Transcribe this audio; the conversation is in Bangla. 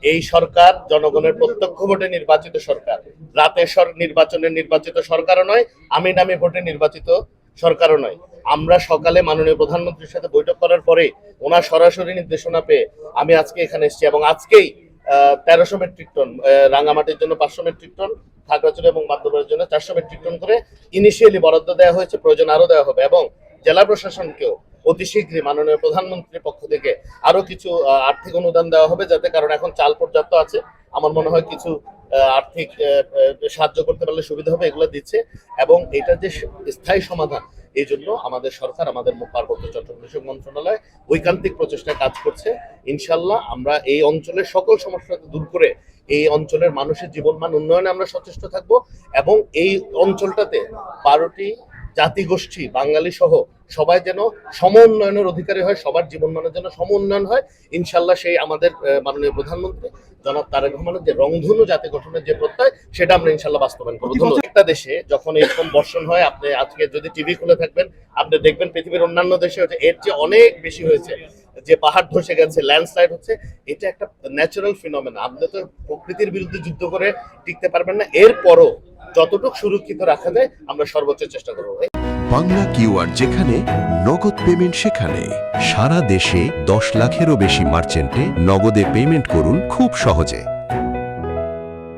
এই সরকার জনগণের প্রত্যক্ষ ভোটে নির্বাচিত সরকার, রাতের নির্বাচিত সরকারও নয়, আমি নামে ভোটে নির্বাচিত সরকারও নয়। আমরা সকালে মাননীয় প্রধানমন্ত্রীর সাথে বৈঠক করার পরে ওনার সরাসরি নির্দেশনা পেয়ে আমি আজকে এখানে এসেছি এবং আজকেই 1300 মেট্রিক টন, রাঙ্গামাটির জন্য 500 মেট্রিক টন, খাগড়াছড়ি এবং বান্দরবানের জন্য 400 মেট্রিক টন করে ইনিশিয়ালি বরাদ্দ দেওয়া হয়েছে, প্রয়োজন আরো দেওয়া হবে এবং জেলা প্রশাসনকেও অতি শীঘ্রই মাননীয় প্রধানমন্ত্রীর পক্ষ থেকে আরো কিছু আর্থিক অনুদান দেওয়া হবে, যাতে কারণ এখন চাল পর্যাপ্ত আছে, আমার মনে হয় কিছু আর্থিক সাহায্য করতে পারলে সুবিধা হবে, এগুলো দিচ্ছে। এবং এটা যে স্থায়ী সমাধান, এই জন্য আমাদের সরকার, আমাদের পার্বত্য চট্টগ্রাম বিষয়ক মন্ত্রণালয় ঐকান্তিক প্রচেষ্টায় কাজ করছে। ইনশাল্লাহ আমরা এই অঞ্চলের সকল সমস্যা দূর করে এই অঞ্চলের মানুষের জীবনমান উন্নয়নে আমরা সচেষ্ট থাকব এবং এই অঞ্চলটাতে 12টি জাতিগোষ্ঠী বাঙালি সহ সবাই যেন সম উন্নয়নের অধিকারী হয়, সবার জীবনমানের জন্য সম উন্নয়ন হয়। ইনশাল্লাহ সেই আমাদের মাননীয় প্রধানমন্ত্রী জনাব তারেক রহমানের যে রংধনু জাতি গঠনের যে প্রত্যয়, সেটা আমরা ইনশাল্লাহ বাস্তবায়ন করবো। একটা দেশে যখন এরকম বর্ষণ হয়, আপনি আজকে যদি টিভি খুলে থাকবেন আপনি দেখবেন পৃথিবীর অন্যান্য দেশে হচ্ছে এর চেয়ে অনেক বেশি হয়েছে, যে পাহাড় ধসে গেছে, ল্যান্ডস্লাইড হচ্ছে, এটা একটা ন্যাচারাল ফিনোমেনা। আপনি তো প্রকৃতির বিরুদ্ধে যুদ্ধ করে টিকতে পারবেন না, এরপরও যতটুকু সুরক্ষিত রাখা যায় আমরা সর্বোচ্চ চেষ্টা করবো। বাংলা কিউআর যেখানে, নগদ পেমেন্ট সেখানে। সারা দেশে 10 লাখেরও বেশি মার্চেন্টে নগদে পেমেন্ট করুন খুব সহজে।